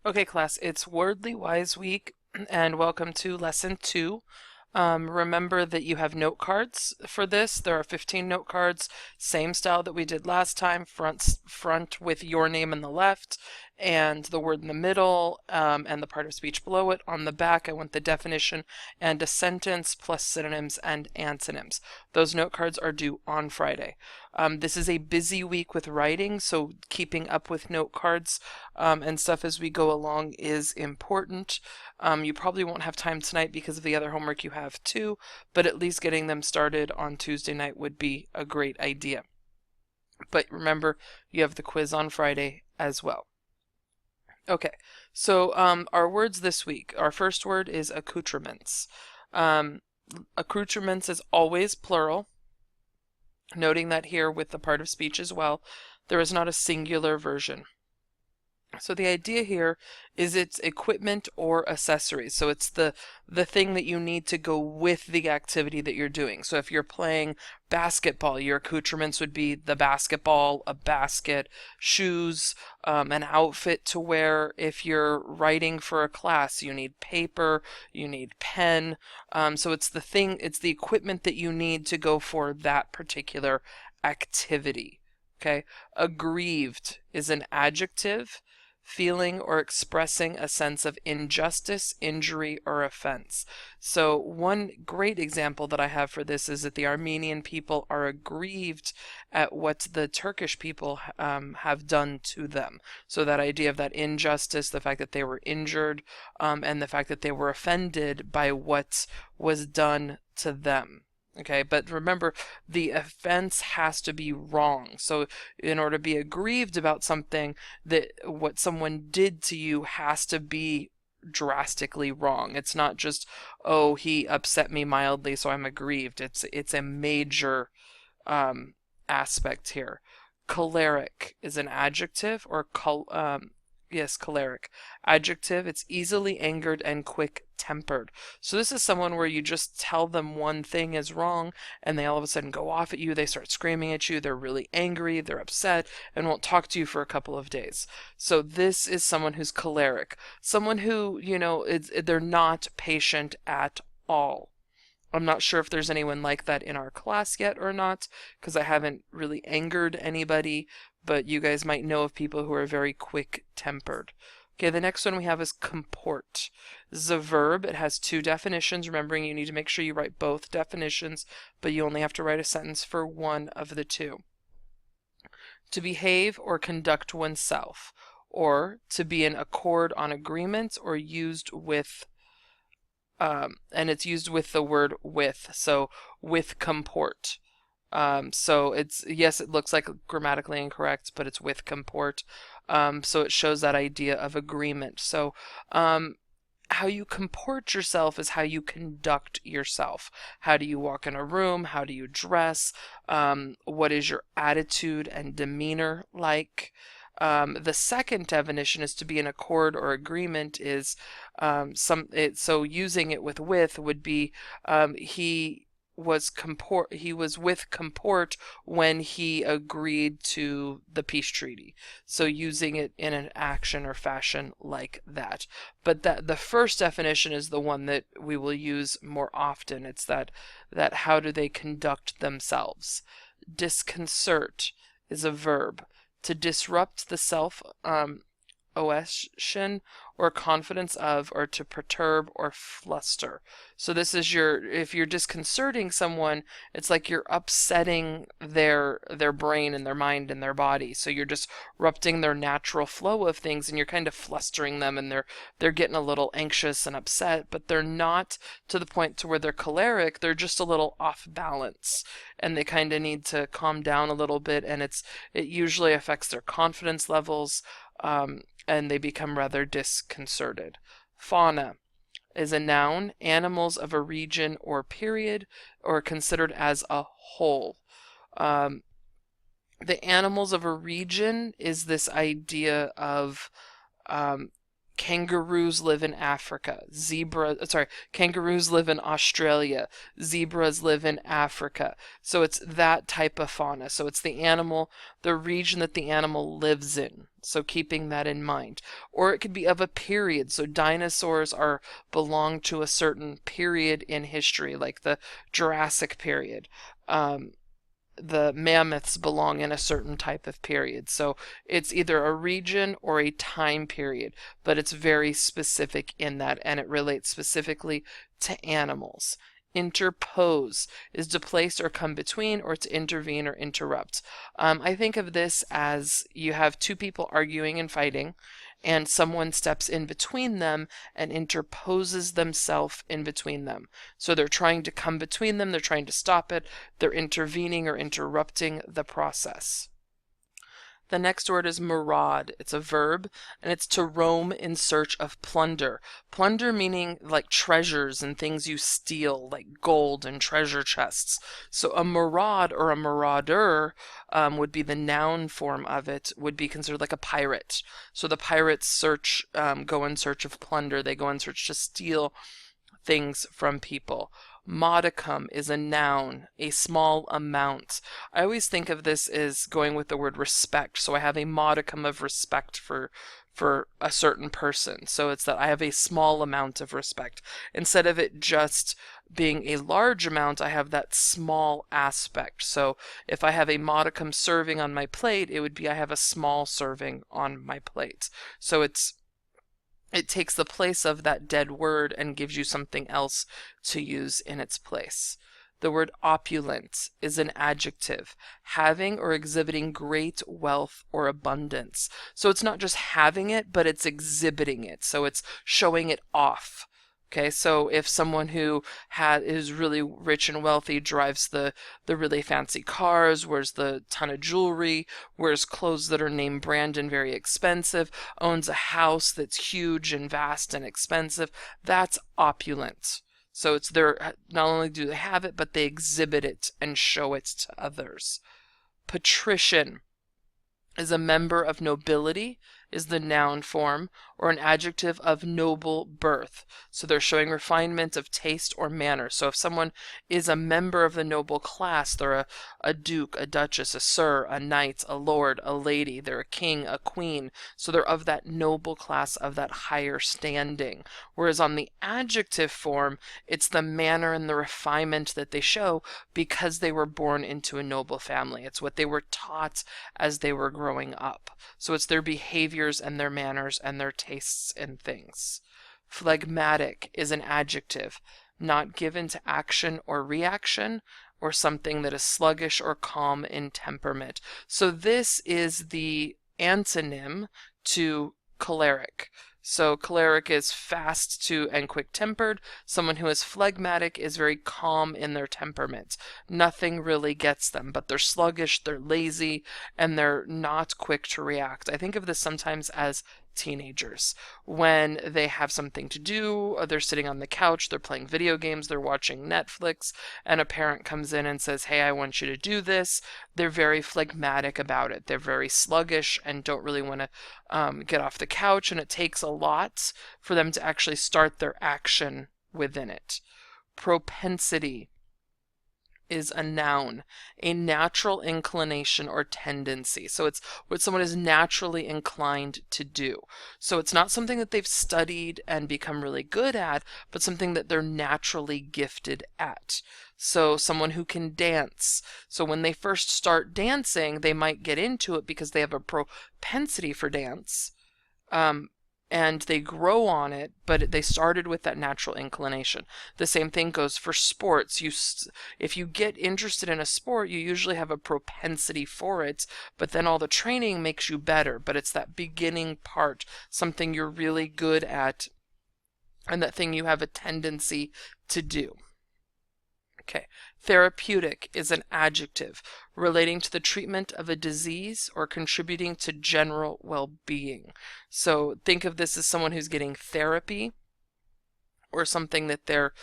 Okay, class, it's Wordly Wise Week, and welcome to Lesson 2. Remember that you have note cards for this. There are 15 note cards, same style that we did last time, front with your name in the left, and the word in the middle, and the part of speech below it. On the back, I want the definition and a sentence plus synonyms and antonyms. Those note cards are due on Friday. This is a busy week with writing, so keeping up with note cards and stuff as we go along is important. You probably won't have time tonight because of the other homework you have too, but at least getting them started on Tuesday night would be a great idea. But remember, you have the quiz on Friday as well. Okay, so our words this week. Our first word is accoutrements. Accoutrements is always plural, noting that here with the part of speech as well, there is not a singular version. So the idea here is it's equipment or accessories. So it's the thing that you need to go with the activity that you're doing. So if you're playing basketball, your accoutrements would be the basketball, a basket, shoes, an outfit to wear. If you're writing for a class, you need paper, you need pen. So it's the equipment that you need to go for that particular activity. Okay, aggrieved is an adjective feeling or expressing a sense of injustice, injury, or offense. So one great example that I have for this is that the Armenian people are aggrieved at what the Turkish people have done to them. So that idea of that injustice, the fact that they were injured, and the fact that they were offended by what was done to them. Okay, but remember, the offense has to be wrong. So in order to be aggrieved about something, that what someone did to you has to be drastically wrong. It's not just, oh, he upset me mildly, so I'm aggrieved. It's a major aspect here. Choleric is an adjective, or yes, choleric. Adjective, it's easily angered and quick-tempered. So this is someone where you just tell them one thing is wrong, and they all of a sudden go off at you, they start screaming at you, they're really angry, they're upset, and won't talk to you for a couple of days. So this is someone who's choleric. Someone who, they're not patient at all. I'm not sure if there's anyone like that in our class yet or not, because I haven't really angered anybody, but you guys might know of people who are very quick-tempered. Okay, the next one we have is comport. This is a verb. It has two definitions. Remembering you need to make sure you write both definitions, but you only have to write a sentence for one of the two. To behave or conduct oneself, or to be in accord on agreements, or used with and it's used with the word with, so with comport. So it's, yes, it looks like grammatically incorrect, but it's with comport. So it shows that idea of agreement. So how you comport yourself is how you conduct yourself. How do you walk in a room? How do you dress? What is your attitude and demeanor like? The second definition is to be in accord or agreement is so using it with would be he was with comport when he agreed to the peace treaty. So using it in an action or fashion like that. But that the first definition is the one that we will use more often. It's that how do they conduct themselves. Disconcert is a verb. To disrupt the self cohesion or confidence of, or to perturb or fluster. So this is if you're disconcerting someone, it's like you're upsetting their brain and their mind and their body. So you're disrupting their natural flow of things, and you're kind of flustering them, and they're getting a little anxious and upset, but they're not to the point to where they're choleric. They're just a little off balance, and they kind of need to calm down a little bit, and it usually affects their confidence levels, and they become rather disconcerted. Fauna is a noun, animals of a region or period, or considered as a whole. The animals of a region is this idea of kangaroos live in Africa. Kangaroos live in Australia. Zebras live in Africa. So it's that type of fauna. So it's the region that the animal lives in. So keeping that in mind. Or it could be of a period. So dinosaurs belong to a certain period in history, like the Jurassic period. The mammoths belong in a certain type of period. So it's either a region or a time period, but it's very specific in that, and it relates specifically to animals. Interpose is to place or come between, or to intervene or interrupt. I think of this as you have two people arguing and fighting, and someone steps in between them and interposes themselves in between them. So they're trying to come between them, they're trying to stop it, they're intervening or interrupting the process. The next word is maraud. It's a verb, and it's to roam in search of plunder. Plunder meaning like treasures and things you steal, like gold and treasure chests. So a maraud or a marauder would be the noun form of it, would be considered like a pirate. So the pirates go in search of plunder. They go in search to steal things from people. Modicum is a noun, a small amount. I always think of this as going with the word respect. So I have a modicum of respect for a certain person. So it's that I have a small amount of respect. Instead of it just being a large amount, I have that small aspect. So if I have a modicum serving on my plate, it would be I have a small serving on my plate. So it takes the place of that dead word and gives you something else to use in its place. The word opulent is an adjective, having or exhibiting great wealth or abundance. So it's not just having it, but it's exhibiting it. So it's showing it off. Okay, so if someone who is really rich and wealthy drives the really fancy cars, wears the ton of jewelry, wears clothes that are name brand and very expensive, owns a house that's huge and vast and expensive, that's opulent. So it's not only do they have it, but they exhibit it and show it to others. Patrician is a member of nobility, is the noun form, or an adjective of noble birth. So they're showing refinement of taste or manner. So if someone is a member of the noble class, they're a duke, a duchess, a sir, a knight, a lord, a lady, they're a king, a queen. So they're of that noble class, of that higher standing. Whereas on the adjective form, it's the manner and the refinement that they show because they were born into a noble family. It's what they were taught as they were growing up. So it's their behaviors and their manners and their tastes in things. Phlegmatic is an adjective, not given to action or reaction, or something that is sluggish or calm in temperament. So this is the antonym to choleric. So choleric is fast to and quick-tempered. Someone who is phlegmatic is very calm in their temperament. Nothing really gets them, but they're sluggish, they're lazy, and they're not quick to react. I think of this sometimes as teenagers. When they have something to do, or they're sitting on the couch, they're playing video games, they're watching Netflix, and a parent comes in and says, hey, I want you to do this. They're very phlegmatic about it. They're very sluggish and don't really want to get off the couch, and it takes a lot for them to actually start their action within it. Propensity is a noun, a natural inclination or tendency. So it's what someone is naturally inclined to do. So it's not something that they've studied and become really good at, but something that they're naturally gifted at. So someone who can dance. So when they first start dancing, they might get into it because they have a propensity for dance. And they grow on it, but they started with that natural inclination. The same thing goes for sports. If you get interested in a sport, you usually have a propensity for it, but then all the training makes you better. But it's that beginning part, something you're really good at, and that thing you have a tendency to do. Okay, therapeutic is an adjective relating to the treatment of a disease or contributing to general well-being. So think of this as someone who's getting therapy or something that they're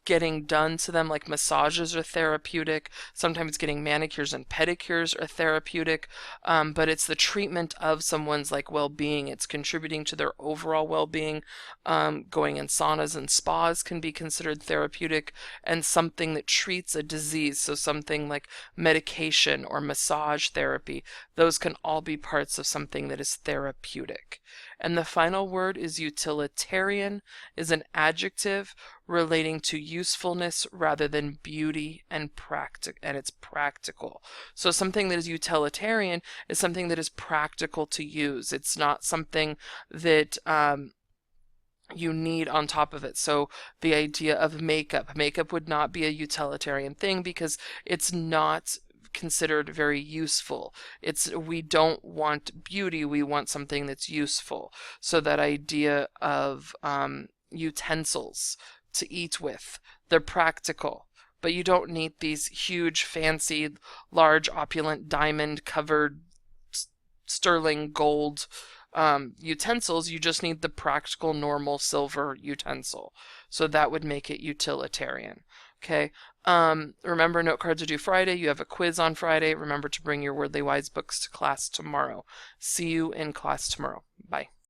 getting done to them, like massages are therapeutic. Sometimes getting manicures and pedicures are therapeutic, but it's the treatment of someone's like well-being. It's contributing to their overall well-being. Going in saunas and spas can be considered therapeutic, and something that treats a disease, so something like medication or massage therapy, those can all be parts of something that is therapeutic. And the final word is utilitarian, is an adjective relating to usefulness rather than beauty and it's practical. So something that is utilitarian is something that is practical to use. It's not something that you need on top of it. So the idea of makeup would not be a utilitarian thing because it's not considered very useful. We don't want beauty, we want something that's useful. So that idea of utensils to eat with, they're practical, but you don't need these huge, fancy, large, opulent, diamond covered sterling gold utensils. You just need the practical, normal silver utensil. So that would make it utilitarian. Okay. Remember, note cards are due Friday. You have a quiz on Friday. Remember to bring your Wordly Wise books to class tomorrow. See you in class tomorrow. Bye.